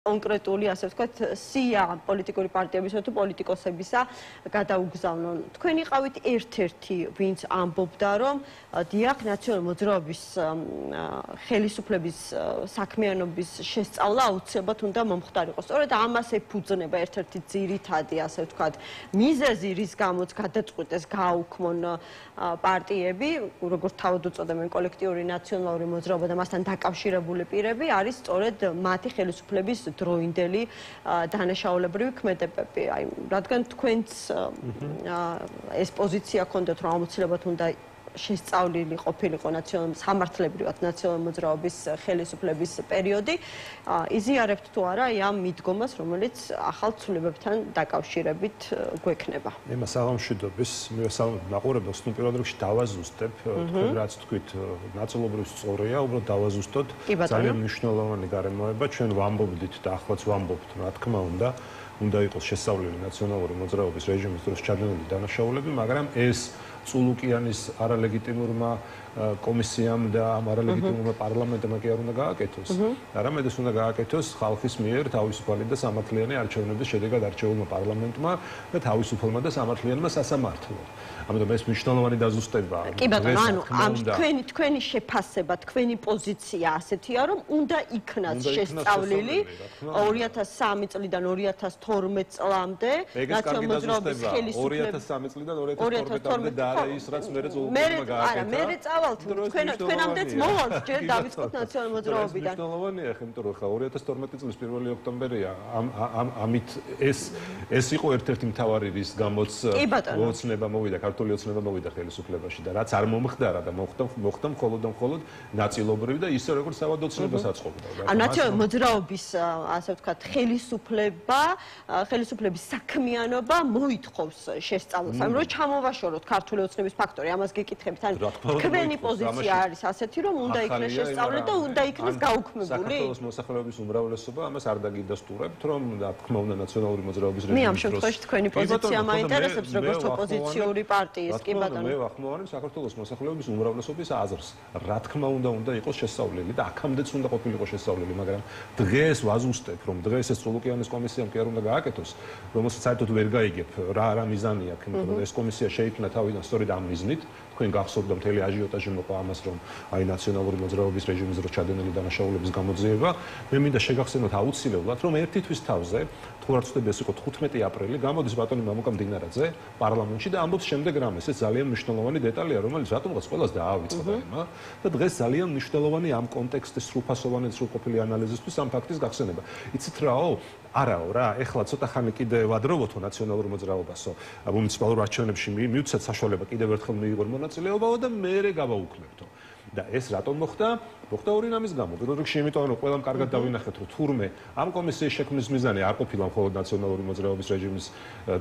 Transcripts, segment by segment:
კონკრეტული, ასე ვთქვათ, სია პოლიტიკური პარტიებისა თუ პოლიტიკოსებისა გადაუგზავნონ. თქვენ იყავით ერთ-ერთი, ვინც ამბობდა, რომ დიახ, ნაციონალური მოძრაობის ხელისუფლების საქმიანობის შესწავლა აუცილებლად უნდა მომხდარიყო. სწორედ ამას ეფუძნება ერთ-ერთი ძირითადი, ასე ვთქვათ, მიზეზი, რის გამოც გადაწყვიტეს გააუქმონ პარტიები, როგორც თავად უწოდებენ კოლექტიური ნაციონალური მოძრაობა და მასთან დაკავშირებული პირები, არის სწორედ მათი ხელისუფლების დროინდელი დანაშაულებრივი ქმედებები. აი, რადგან თქვენც ეს პოზიცია ჰქონდათ, რომ აუცილებლად უნდა შესწავლილი ყოფილიყო სამართლებრივად ნაციონალური მოძრაობის ხელისუფლების პერიოდი, იზიარებთ თუ არა ამ მიდგომას, რომელიც ახალ ცვლილებებთან დაკავშირებით გვექნება. იმას აღმშვიდობის, მაყურებელს ნუ პირველ რიგში დავაზუსტებ, თქვენ რაც თქვით, ნაწილობრივ სწორია, უბრალოდ დავაზუსტოთ, ძალიან მნიშვნელოვანი გარემოება, ჩვენ ვამბობდით და ახლაც ვამბობთ, რა თქმა უნდა იყოს შესწავლილი ნაციონალური მოძრაობის რეჟიმის დროს ჩადენილი დანაშაულები, მაგრამ ეს წულუკიანის არალეგიტიმურმა კომისიამ და ამ არალეგიტიმურმა პარლამენტმა კი არ უნდა გააკეთოს. არამედ ეს უნდა გააკეთოს ხალხის მიერ თავისუფალი და სამართლიანი არჩევნების შედეგად არჩეულმა პარლამენტმა და თავისუფალმა და სამართლიანმა სასამართლომ. ამიტომ ეს მნიშვნელოვანი დაზუსტებაა. კი ბატონო, ანუ თქვენი შეფასება, თქვენი პოზიცია ასეთია, რომ უნდა იქნას შესწავლილი 2003 წლიდან 2012 წლამდე ნაციონალური მოძრაობის ხელისუფლების 2013 წლიდან 2012 წლამდე და ის რაც მერე წულუკიანმა გააკეთა. მერე წავალთ, თქვენამდეც მოვალთ ჯერ დავიწყოთ ნაციონალური მოძრაობიდან. მნიშვნელოვანია, იმიტომ რომ ხა 2012 წლის 1 ოქტომბერია, ამით ეს იყო ერთ-ერთი მთავარი რის გამოც ოცნება მოვიდა ქართული ოცნება მოვიდა ხელისუფლებაში და რაც არ მომხდარა და მოხდა მხოლოდ და მხოლოდ ნაწილობრივ და ისე როგორც თავად ოცნებას აწყობდა. ანუ ნაციონალური მოძრაობის, ასე ვთქვათ, ხელისუფლების საქმიანობა მოითხოვს შესწავლას. ანუ რომ ჩამოვაშოროთ ქართული ოცნების ფაქტორი, ამას გეკითხებით. ანუ თქვენი პოზიცია არის ასეთი, რომ უნდა იქნას შესწავლილი და უნდა იქნას გაუქმებული. საქართველოს მოსახლეობის უმრავლესობა ამას არ დაგიდასტურებთ, რომ რა თქმა უნდა ნაციონალური მოძრაობის რეჟიმის მე ამ შემთხვევაში თქვენი პოზიცია მაინტერესებს როგორც ოპოზიციური პარტიის, კი ბატონო. მე ვახმოვანებ საქართველოს მოსახლეობის უმრავლესობის აზრს. რა თქმა უნდა იყოს შესწავლილი და აქამდეც უნდა ყოფილიყო შესწავლილი, მაგრამ დღეს ვაზუსტებ, რომ დღეს ეს წულუკიანის კომისიამ კი არ უნდა გააკეთოს, რომელსაც საერთოდ ვერ გაიგებ რა მიზანი აქვს, იმიტომ რომ ეს კომისია შეიქმნა თავიდან სწორედ ამ მიზნით. თქვენ გახსოვთ და მთელი აჟიოტაჟი მოყვა ამას, რომ აი ნაციონალური მოძრაობის რეჟიმის დროს ჩადენილი დანაშაულების გამოძიება. მე მინდა შეგახსენოთ აუცილებლად, რომ ერთი თვის თავზე, თუ არ ვცდები, ეს იყო 15 აპრილი, გამოდის ბატონი მამუკა მდინარაძე პარლამენტში და ამბობს შემდეგ რამეს. ეს ძალიან მნიშვნელოვანი დეტალია, რომელიც რატომღაც ყველას დაავიწყდა ემა და დღეს ძალიან მნიშვნელოვანი ამ კონტექსტის სრულფასოვანი სრულყოფილი ანალიზისთვის ამ ფაქტის გახსენება. იცით რაო? არაო რა, ეხლა ცოტა ხანი კიდე ვადროვოთო ნაციონალურ მოძრაობასო, მუნიციპალურ არჩევნებში მივცეთ საშუალება კიდევ ერთხელ მიიღო მონაწილეობაო და მერე გავაუქმებთო. და ეს რატომ მოხდა? მოხდა ორი რამის გამო. პირველ რიგში იმიტომ, რომ ყველამ კარგად დავინახეთ, რომ თურმე ამ კომისიის შექმნის მიზანი არ ყოფილა მხოლოდ ნაციონალური მოძრაობის რეჟიმის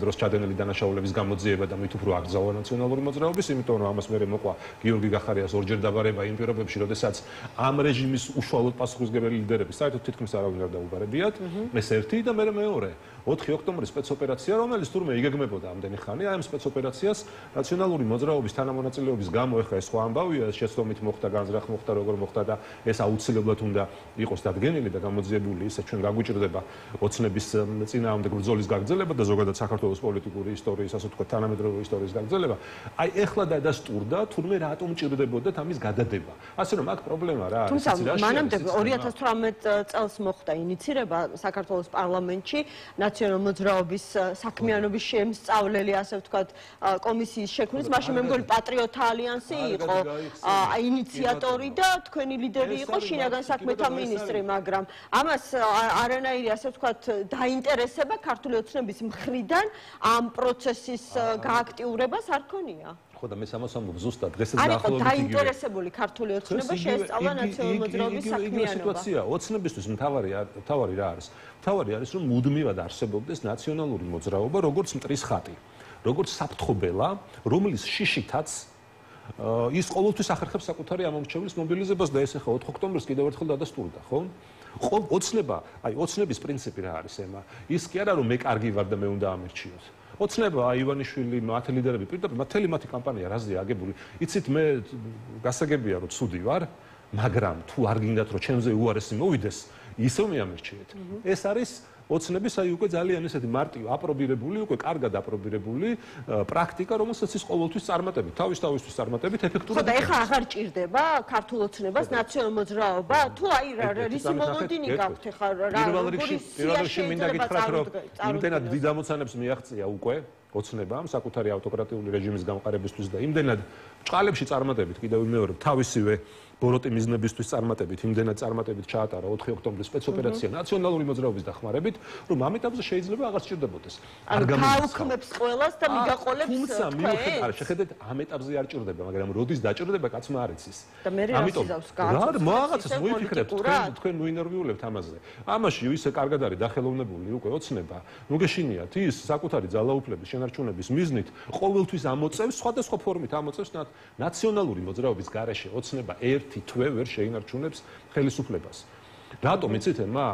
დროს ჩადენილი დანაშაულების გამოძიება და მით უფრო აკრძალვა ნაციონალური მოძრაობის, იმიტომ რომ ამას მერე მოყვა გიორგი გახარიას ორჯერ დაბარება იმ პირობებში, როდესაც ამ რეჟიმის უშუალოდ პასუხისმგებელი ლიდერები საერთოდ თითქმის არავინ არ დაუგარებიათ. ეს ერთი და მერე მეორე. 4 ოქტომბრის სპეცოპერაცია, რომელიც თურმე იგეგმებოდა ამდენი ხანი, აი ამ სპეცოპერაციას ნაციონალური მოძრაობის თანამონაწილეობის გამო ეხლა ეს სხვა ამბავია, შეცდომით მოხდა, განზრახ მოხდა, როგორ მოხდა და ეს აუცილებლად უნდა იყოს დადგენილი და გამოძიებული, ისე ჩვენ გაგვიჭირდება ოცნების წინააღმდეგ ბრძოლის გაგრძელება და ზოგადად საქართველოს პოლიტიკური ისტორიის, ასე ვთქვათ, თანამედროვე ისტორიის გაგრძელება. აი ეხლა დადასტურდა, თურმე რატომ ჭირდებოდათ ამის გადადება. ასე რომ აქ პრობლემა რა არის? თუმცა მანამდე 2018 წელს მოხდა ინიცირება საქართველოს პარლამენტში ნაციონალური მოძრაობის საქმიანობის შემსწავლელი, ასე ვთქვათ, კომისიის შექმნის, მაშინ მე მგონი პატრიოტთა ალიანსი იყო ინიციატორი და თქვენი ლიდერი იყო შინაგან საქმეთა მინისტრი, მაგრამ ამას არანაირი, ასე ვთქვათ, დაინტერესება ქართული ოცნების მხრიდან ამ პროცესის გააქტიურებას არ ქონია. ხო და მე ამას ამბობ ზუსტად დღესაც დაახლოებით იგივე. არის დაინტერესებული ქართული ოცნება შეესწავლა ნაციონალური მოძრაობის საქმიანობა. სიტუაცია ოცნებისთვის მთავარი რა არის? მთავარი არის, რომ მუდმივად არსებობდეს ნაციონალური მოძრაობა, როგორც მტრის ხატი, როგორც საფრთხობელა, რომლის შიშითაც ის ყოველთვის ახერხებს საკუთარი ამომრჩევლის მობილიზებას და ეს ახლა 4 ოქტომბერს კიდევ ერთხელ დადასტურდა, ხო? ოცნება, აი ოცნების პრინციპი რა არის ემა? ის კი არა რომ მე კარგი ვარ და მე უნდა ამერჩიოთ. ოცნება ივანიშვილი, მათი ლიდერები პირდაპირ მთელი მათი კამპანია რაზეა აგებული. იცით მე გასაგებია რომ ცუდი ვარ, მაგრამ თუ არ გინდათ რომ ჩემზე უარესი მოვიდეს, ისევ მიამერჩიეთ. ეს არის ოცნების აი უკვე ძალიან ესეთი მარტივ აპრობირებული, უკვე კარგად აპრობირებული პრაქტიკა, რომელსაც ის ყოველთვის წარმატებით, თავისთვის წარმატებით ეფექტურად. ხო და ეხლა აღარ ჭირდება ქართულ ოცნებას ნაციონალურ მოძრაობა, თუ აი რისი მოლოდინი გაქვთ ეხლა რა პირველ რიგში მინდა გითხრათ, რომ იმდენად დიდ ამოცანებს მიაღწია უკვე ოცნებამ საკუთარი ავტოკრატიული რეჟიმის გამყარებისთვის და იმდენად ჭყალებში წარმატებით კიდევ მეორე თავისივე ბოროტი მიზნებისთვის წარმატებით, იმდენად წარმატებით ჩაატარა 4 ოქტომბრის სპეცოპერაცია ნაციონალური მოძრაობის დახმარებით, რომ ამ ეტაპზე შეიძლება აღარ სჭირდებოდეს. არ გაუქმებს ყველას და მიგაყოლებს თუმცა მიუხედავად შეხედეთ ამ ეტაპზე არ ჭირდება, მაგრამ როდის დაჭირდება კაცმა არ იცის. და მე რასიზავს გააცნობს. მაგაცას მოიფიქრებთ თქვენ მოინერვიულებთ ამაზე. ამაში ისე კარგად არის დახელოვნებული უკვე ოცნება. ნუ გეშინიათ ის საკუთარი ძალაუფლების შენარჩუნების მიზნით ყოველთვის ამოწევს სხვადასხვა ფორმით ამოწევს ნაციონალური მოძრაობის გარეშე ოცნება ერთი თვე ვერ შეინარჩუნებს ხელისუფლებას. რატომ იცით მა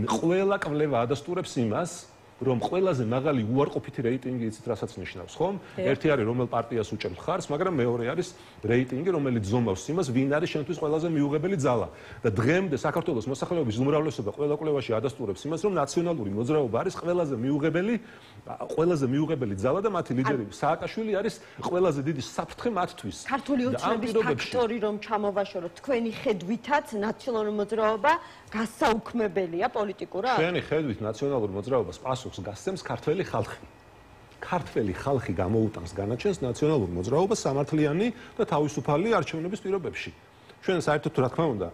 ყველა კვლევა ადასტურებს იმას, რომ ყველაზე მაღალი უარყოფითი რეიტინგი იცით რასაც ნიშნავს, ხომ? ერთი არის რომელ პარტიას უჭერთ ხარს, მაგრამ მეორე არის რეიტინგი, რომელიც ზომავს იმას, ვინ არის შენთვის ყველაზე მიუღებელი ძალა. და დღემდე საქართველოს მოსახლეობის უმრავლესობა ყველა კვლევაში ადასტურებს იმას, რომ ნაციონალური მოძრაობა არის ყველაზე მიუღებელი ძალა და მათი ლიდერი სააკაშვილი არის ყველაზე დიდი საფრთხე მათთვის. ქართული ოცნების ფაქტორი რომ ჩამოვაშოროთ, თქვენი ხედვითაც ნაციონალური მოძრაობა გასაუქმებელია პოლიტიკურად? ჩვენი ხედვით ნაციონალურ მოძრაობას პასუხს გასცემს ქართველი ხალხი. ქართველი ხალხი გამოუტანს განაჩენს ნაციონალურ მოძრაობას სამართლიანი და თავისუფალი არჩევნების პირობებში. ჩვენ საერთოდ რა თქმა უნდა,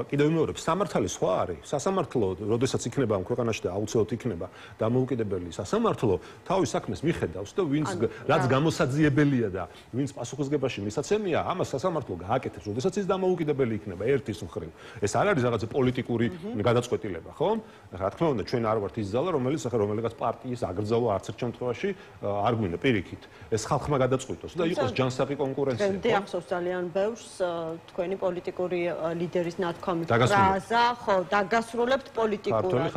კიდევ ვიმეორებ, სამართალი სხვა არის. სასამართლო, როდესაც იქნება ამ ქვეყანაში და აუცილებლად იქნება დამოუკიდებელი სასამართლო, თავის საქმეს მიხედავს და რაც გამოსაძიებელია და ვინც პასუხისგებაში მისაცემია, ამას სასამართლო გააკეთებს, როდესაც ის დამოუკიდებელი იქნება ერთის მხრივ. ეს არ არის რაღაცა პოლიტიკური გადაწყვეტილება, ხო? რა თქმა უნდა, ჩვენ არ ვართ ის ძალა, რომელიღაც პარტიის აგრძალვა არც ერთ შემთხვევაში არ გვინდა პირიქით. ეს ხალხმა გადაწყვიტოს და იყოს ჯანსაღი კონკურენცია. დღემდე ახსოვს ძალიან ბევრს თქვენი პოლიტიკური ლიდერის ნათქვამი ფრაზა, ხო, დაგასრულებთ პოლიტიკურად.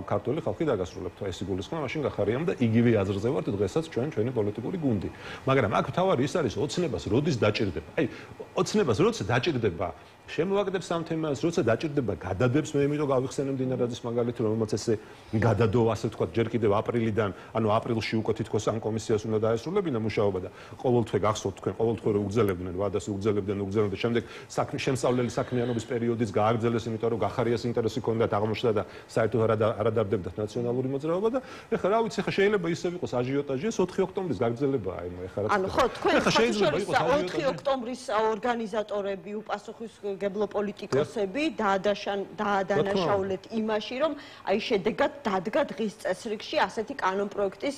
ქართული ხალხი დაგასრულებთ. ეს იგულისხმება მაშინ გახარიამ და იგივე აზრზე ვართ დღესაც ჩვენი პოლიტიკური გუნდი. მაგრამ აქ თავარი ის არის ოცნებას როდის დაჭირდება. აი, ოცნებას როცა დაჭირდება შემოვაგდებს ამ თემას, როცა დაჭირდება გადადებს, მე იმიტომ გავიხსენე მდინარაძის მაგალითი, რომელმაც ესე გადადო, ასე ვთქვათ, ჯერ კიდევ აპრილიდან, ანუ აპრილში უკვე თითქოს ამ კომისიას უნდა დაესრულებინა მუშაობა და ყოველთვე გახსოვთ თქვენ, ყოველთვე რომ უგზელებდნენ, ვადას უგზელებდნენ და შემდეგ შემსავლელი საქმიანობის პერიოდიც გააგრძელეს, იმიტომ რომ გახარიას ინტერესი ჰქონდათ აღმოჩნდა და საერთოდ არ ადარდებდათ ნაციონალური მოძრაობა და ეხლა რა ვიცი, ხა შეიძლება ისე იყოს აჟიოტაჟი, 4 ოქტომბრის გაგრძელება, აი ეხლა რა. ანუ ხო, თქვენ შეიძლება იყოს 4 ოქტომბრის ორგანიზატორები, უპასუხისმგებლო პოლიტიკოსები დაადანაშაულეთ იმაში, რომ აი შედეგად დადგა დღის წესრიგში ასეთი კანონპროექტის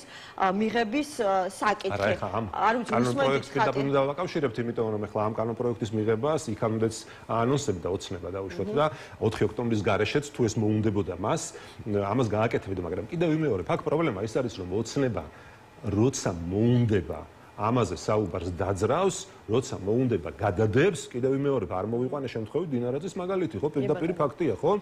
მიღების საკითხი. არ ვიცი, კანონპროექტს კიდევ დავაკავშირებთ, იმიტომ რომ ეხლა ამ კანონპროექტის მიღებას იქამდეც აანონსებდა ოცნება დაუშვათ და 4 ოქტომბრის გარეშეც თუ ეს მოუნდებოდა ამას გააკეთებდა, მაგრამ კიდევ ვიმეორებ, აქ პრობლემა ის არის, რომ ოცნება როცა მოუნდება ამაზე საუბარს დაძრავს, როცა მოუნდება გადადებს, კიდევ ვიმეორებ, არ მოვიყვანე შემთხვევით დინარაძის მაგალითი, ხო, პირდაპირ ფაქტია, ხო?